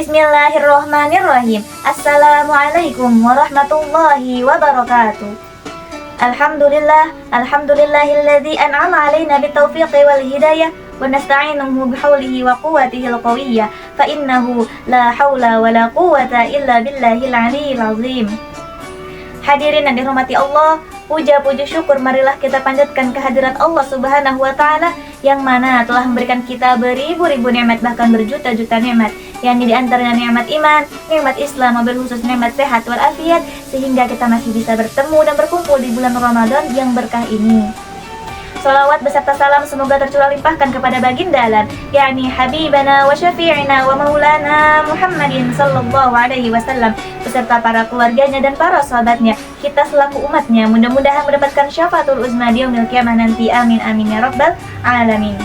Bismillahirrahmanirrahim. Assalamualaikum warahmatullahi wabarakatuh. Alhamdulillahilladzi an'ama alaina bitaufiqi wal hidayah wa nasta'inuhu bihaulihi wa quwwatihi al-qawiyyah fa innahu la haula wa la quwwata illa billahil aliyyil azim. Hadirin yang dirahmati Allah, puja-puji syukur marilah kita panjatkan kehadirat Allah Subhanahu wa taala yang mana telah memberikan kita beribu-ribu nikmat, bahkan berjuta-juta nikmat, yakni di antaranya nikmat iman, nikmat Islam, wabil khusus nikmat sehat wal afiat, sehingga kita masih bisa bertemu dan berkumpul di bulan Ramadan yang berkah ini. Salawat beserta salam semoga tercurah limpahkan kepada baginda alam, yakni habibana wa syafi'ina wa maulana Muhammadin sallallahu alaihi wasallam, beserta para keluarganya dan para sahabatnya, kita selaku umatnya mudah-mudahan mendapatkan syafaatul uzma di yaumil qiyamah nanti. Amin amin ya rabbal alamin.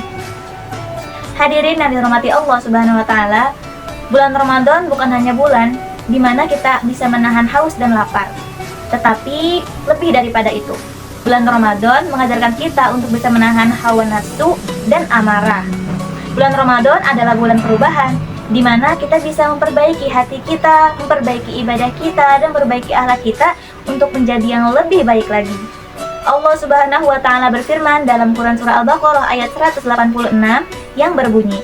Hadirin yang dirahmati Allah Subhanahu wa taala, bulan Ramadan bukan hanya bulan di mana kita bisa menahan haus dan lapar, tetapi lebih daripada itu. Bulan Ramadan mengajarkan kita untuk bisa menahan hawa nafsu dan amarah. Bulan Ramadan adalah bulan perubahan, di mana kita bisa memperbaiki hati kita, memperbaiki ibadah kita, dan memperbaiki akhlak kita untuk menjadi yang lebih baik lagi. Allah Subhanahu wa taala berfirman dalam Quran surah Al-Baqarah ayat 186 yang berbunyi,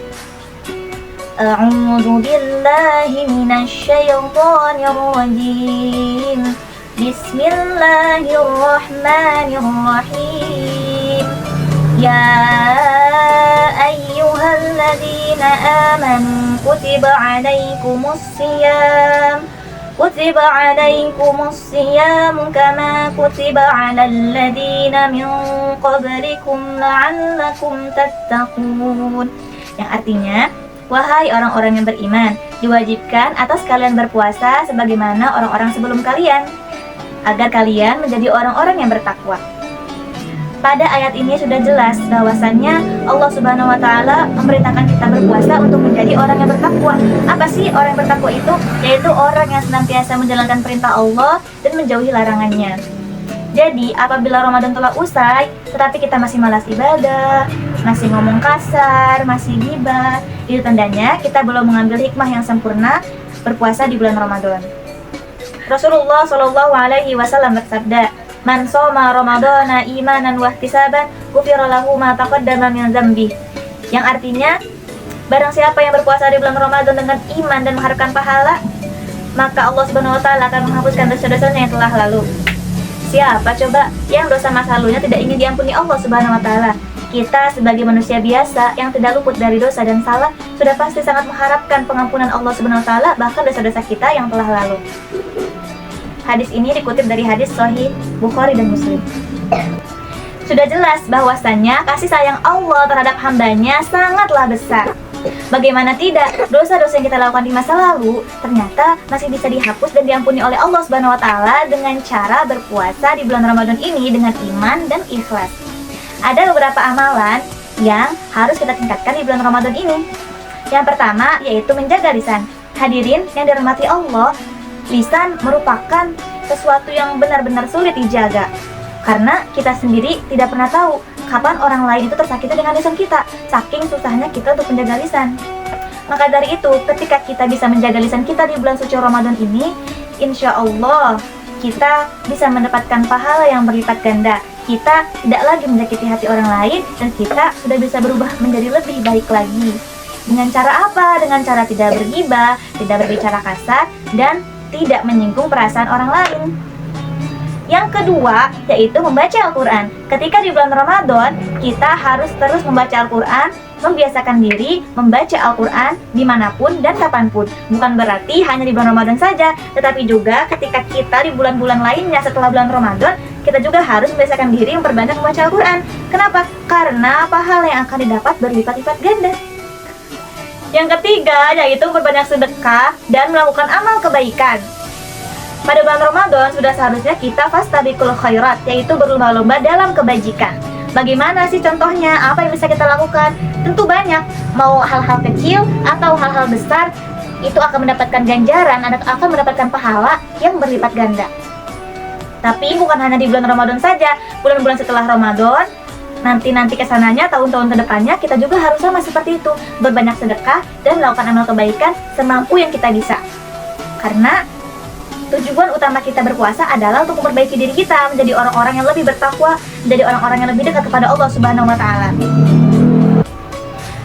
A'udzu billahi minasy syaithanir rajim. Bismillahirrahmanirrahim. Ya ayyuhalladzina amanu kutiba alaikumus siyam kama kutiba alal ladzina min qablikum la'allakum tattaqun. Yang artinya, wahai orang-orang yang beriman, diwajibkan atas kalian berpuasa sebagaimana orang-orang sebelum kalian, agar kalian menjadi orang-orang yang bertakwa. Pada ayat ini sudah jelas bahwasannya Allah Subhanahu wa taala memerintahkan kita berpuasa untuk menjadi orang yang bertakwa. Apa sih orang yang bertakwa itu? Yaitu orang yang senantiasa menjalankan perintah Allah dan menjauhi larangannya. Jadi, apabila Ramadan telah usai, tetapi kita masih malas ibadah, masih ngomong kasar, masih ghibah, itu tandanya kita belum mengambil hikmah yang sempurna berpuasa di bulan Ramadan. Rasulullah Shallallahu Alaihi Wasallam bersabda, "Man shoma Ramadana imanan wa ihtisaban, ghufira lahu ma taqaddama min dzambi." Yang artinya, barang siapa yang berpuasa di bulan Ramadan dengan iman dan mengharapkan pahala, maka Allah Subhanahu wa taala akan menghapuskan dosa-dosanya yang telah lalu. Siapa coba yang dosa masa lalunya tidak ingin diampuni Allah Subhanahu wa taala? Kita sebagai manusia biasa yang tidak luput dari dosa dan salah sudah pasti sangat mengharapkan pengampunan Allah Subhanahu wa taala bahkan dosa-dosa kita yang telah lalu. Hadis ini dikutip dari hadis Sahih Bukhari dan Muslim. Sudah jelas bahwasannya kasih sayang Allah terhadap hambanya sangatlah besar. Bagaimana tidak, dosa-dosa yang kita lakukan di masa lalu ternyata masih bisa dihapus dan diampuni oleh Allah Subhanahu wa taala dengan cara berpuasa di bulan Ramadan ini dengan iman dan ikhlas. Ada beberapa amalan yang harus kita tingkatkan di bulan Ramadan ini. Yang pertama yaitu menjaga lisan. Hadirin yang dirahmati Allah, lisan merupakan sesuatu yang benar-benar sulit dijaga, karena kita sendiri tidak pernah tahu kapan orang lain itu tersakiti dengan lisan kita, saking susahnya kita untuk menjaga lisan. Maka dari itu, ketika kita bisa menjaga lisan kita di bulan suci Ramadan ini, insya Allah kita bisa mendapatkan pahala yang berlipat ganda. Kita tidak lagi menyakiti hati orang lain, dan kita sudah bisa berubah menjadi lebih baik lagi. Dengan cara apa? Dengan cara tidak berghibah, tidak berbicara kasar, dan tidak menyinggung perasaan orang lain. Yang kedua, yaitu membaca Al-Quran. Ketika di bulan Ramadan, kita harus terus membaca Al-Quran, membiasakan diri membaca Al-Quran dimanapun dan kapanpun. Bukan berarti hanya di bulan Ramadan saja, tetapi juga ketika kita di bulan-bulan lainnya setelah bulan Ramadan, kita juga harus membiasakan diri memperbanyak membaca Al-Quran. Kenapa? Karena pahala yang akan didapat berlipat-lipat ganda. Yang ketiga, yaitu berbanyak sedekah dan melakukan amal kebaikan. Pada bulan Ramadan sudah seharusnya kita fastabiqul khairat, yaitu berlomba-lomba dalam kebajikan. Bagaimana sih contohnya? Apa yang bisa kita lakukan? Tentu banyak. Mau hal-hal kecil atau hal-hal besar, itu akan mendapatkan ganjaran, akan mendapatkan pahala yang berlipat ganda. Tapi bukan hanya di bulan Ramadan saja, bulan-bulan setelah Ramadan nanti kesananya, tahun-tahun kedepannya kita juga harus sama seperti itu, berbanyak sedekah dan melakukan amal kebaikan semampu yang kita bisa. Karena tujuan utama kita berpuasa adalah untuk memperbaiki diri kita, menjadi orang-orang yang lebih bertakwa, menjadi orang-orang yang lebih dekat kepada Allah Subhanahu wa taala.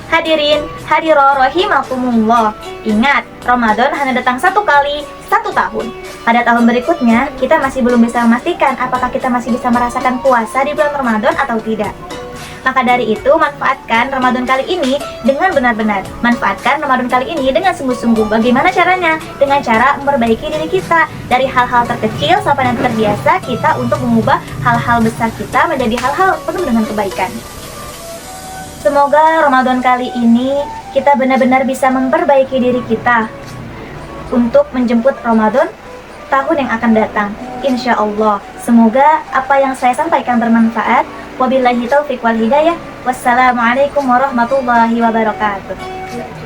Hadirin, hadiroh rahimakumullah. Ingat, Ramadan hanya datang satu kali, satu tahun. Pada tahun berikutnya, kita masih belum bisa memastikan apakah kita masih bisa merasakan puasa di bulan Ramadan atau tidak. Maka dari itu, manfaatkan Ramadan kali ini dengan benar-benar. Manfaatkan Ramadan kali ini dengan sungguh-sungguh. Bagaimana caranya? Dengan cara memperbaiki diri kita. Dari hal-hal terkecil sampai yang terbiasa, kita untuk mengubah hal-hal besar kita menjadi hal-hal penuh dengan kebaikan. Semoga Ramadan kali ini kita benar-benar bisa memperbaiki diri kita untuk menjemput Ramadan tahun yang akan datang. Insya Allah. Semoga apa yang saya sampaikan bermanfaat. Wabillahi taufiq wal hidayah. Wassalamualaikum warahmatullahi wabarakatuh.